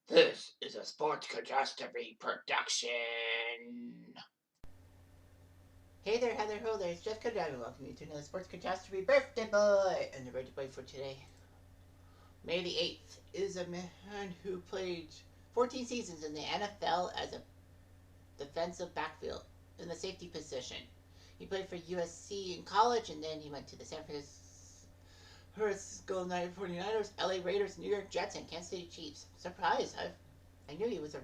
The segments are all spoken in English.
This is a Sports Catastrophe production. Hey there, Heather Ho there, it's Jeff Cuddy. Welcome you to another Sports Catastrophe Birthday Boy. And the birthday boy for today, May the 8th, is a man who played 14 seasons in the NFL as a defensive backfield in the safety position. He played for USC in college, and then he went to the San Francisco 49ers, LA Raiders, New York Jets, and Kansas City Chiefs. Surprise! I knew he was a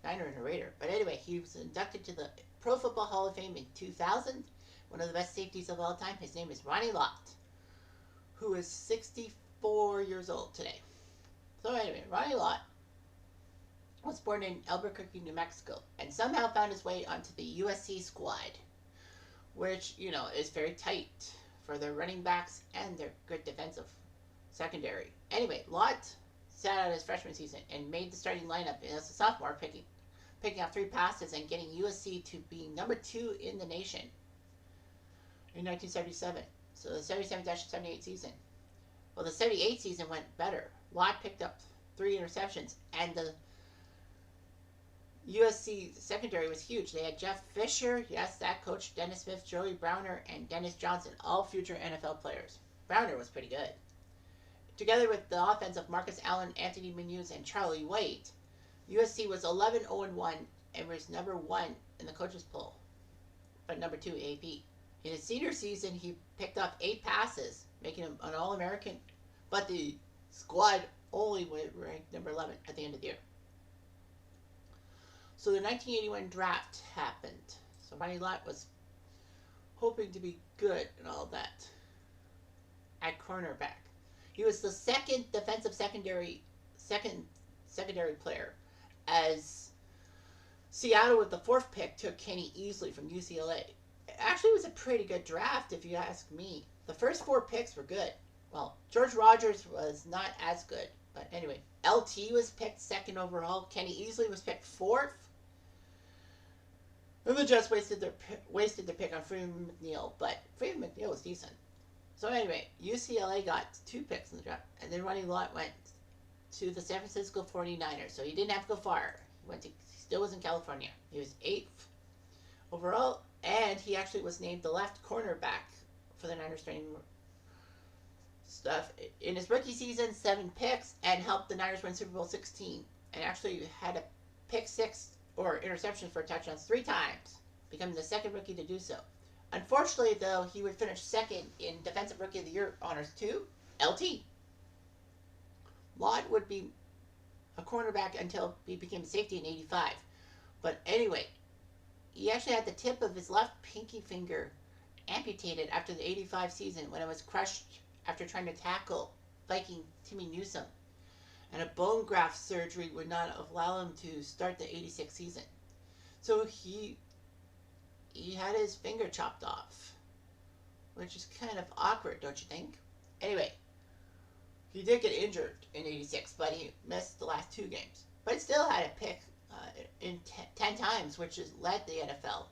Niner and a Raider. But anyway, he was inducted to the Pro Football Hall of Fame in 2000. One of the best safeties of all time. His name is ROnnie Lott, who is 64 years old today. So anyway, ROnnie Lott was born in Albuquerque, New Mexico, and somehow found his way onto the USC squad, which, is very tight for their running backs and their good defensive secondary. Anyway, Lott sat out his freshman season and made the starting lineup as a sophomore, picking up 3 passes and getting USC to being number 2 in the nation in 1977. So the 77-78 season. Well, the 78 season went better. Lott picked up 3 interceptions, and the USC secondary was huge. They had Jeff Fisher, yes, that coach, Dennis Smith, Joey Browner, and Dennis Johnson, all future NFL players. Browner was pretty good. Together with the offense of Marcus Allen, Anthony Munoz, and Charlie White, USC was 11-0-1 and was number 1 in the coaches poll, but number 2 AP. In his senior season, he picked up 8 passes, making him an All-American, but the squad only ranked number 11 at the end of the year. So the 1981 draft happened. So ROnnie Lott was hoping to be good and all that at cornerback. He was the second defensive secondary player, as Seattle with the 4th pick took Kenny Easley from UCLA. Actually, it was a pretty good draft if you ask me. The first 4 picks were good. Well, George Rogers was not as good, but anyway, LT was picked 2nd overall. Kenny Easley was picked 4th. And the Jets wasted their pick on Freeman McNeil, but Freeman McNeil was decent. So anyway, UCLA got 2 picks in the draft, and then ROnnie Lott went to the San Francisco 49ers, so he didn't have to go far. He still was in California. He was 8th overall, and he actually was named the left cornerback for the Niners training stuff. In his rookie season, 7 picks, and helped the Niners win Super Bowl 16, and actually had a pick 6 or interception for touchdowns 3 times, becoming the 2nd rookie to do so. Unfortunately, though, he would finish 2nd in Defensive Rookie of the Year honors to LT. Lott would be a cornerback until he became a safety in 85. But anyway, he actually had the tip of his left pinky finger amputated after the 85 season when it was crushed after trying to tackle Viking Timmy Newsome. And a bone graft surgery would not allow him to start the 86 season. So he had his finger chopped off, which is kind of awkward, don't you think? Anyway, he did get injured in 86, but he missed the last 2 games. But he still had a pick in 10 times, which has led the NFL.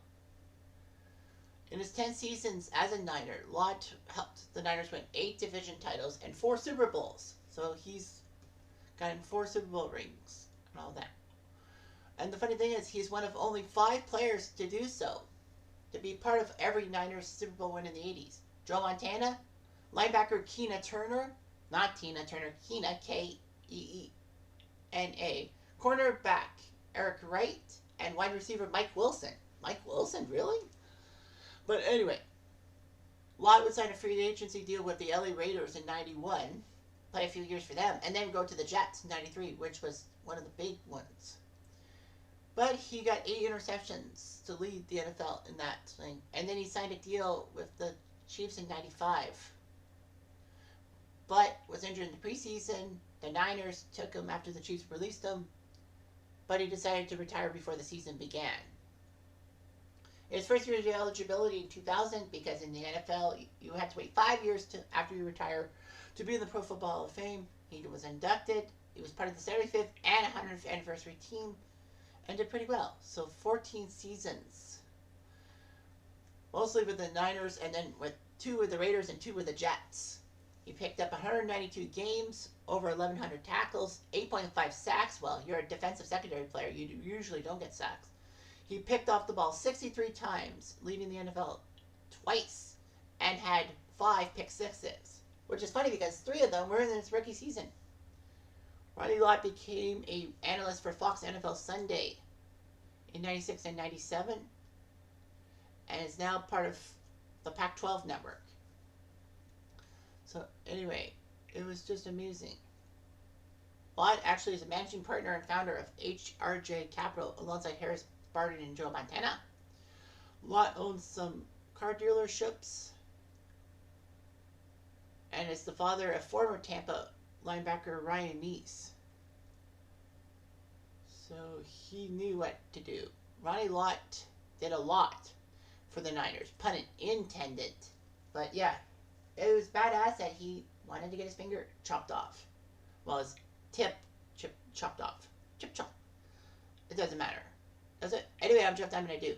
In his 10 seasons as a Niner, Lott helped the Niners win 8 division titles and 4 Super Bowls. So he's gotten 4 Super Bowl rings and all that. And the funny thing is, he's one of only 5 players to do so, to be part of every Niners Super Bowl win in the 80s. Joe Montana, linebacker Keena Turner, not Tina Turner, Keena, Keena, cornerback Eric Wright, and wide receiver Mike Wilson. Mike Wilson, really? But anyway, Lott would sign a free agency deal with the LA Raiders in 91, play a few years for them, and then go to the Jets in 93, which was one of the big ones. But he got 8 interceptions to lead the NFL in that thing. And then he signed a deal with the Chiefs in 95. But was injured in the preseason. The Niners took him after the Chiefs released him. But he decided to retire before the season began. His first year of eligibility in 2000, because in the NFL you had to wait 5 years after you retire to be in the Pro Football Hall of Fame. He was inducted. He was part of the 75th and 100th anniversary team, and did pretty well. So 14 seasons, mostly with the Niners, and then with 2 with the Raiders and 2 with the Jets. He picked up 192 games, over 1,100 tackles, 8.5 sacks. Well, you're a defensive secondary player. You usually don't get sacks. He picked off the ball 63 times, leading the NFL twice, and had 5 pick sixes, which is funny because 3 of them were in his rookie season. ROnnie Lott became an analyst for Fox NFL Sunday in 96 and 97, and is now part of the Pac-12 network. So anyway, it was just amusing. Lott actually is a managing partner and founder of HRJ Capital alongside Harris Barton and Joe Montana. Lott owns some car dealerships and is the father of former Tampa linebacker Ryan Neese. So he knew what to do. ROnnie Lott did a lot for the Niners, pun intended. But yeah, it was badass that he wanted to get his finger chopped off. Well, his tip chopped off. Chip chop. It doesn't matter. Does it? Anyway, I'm Jeff Diamond. I do.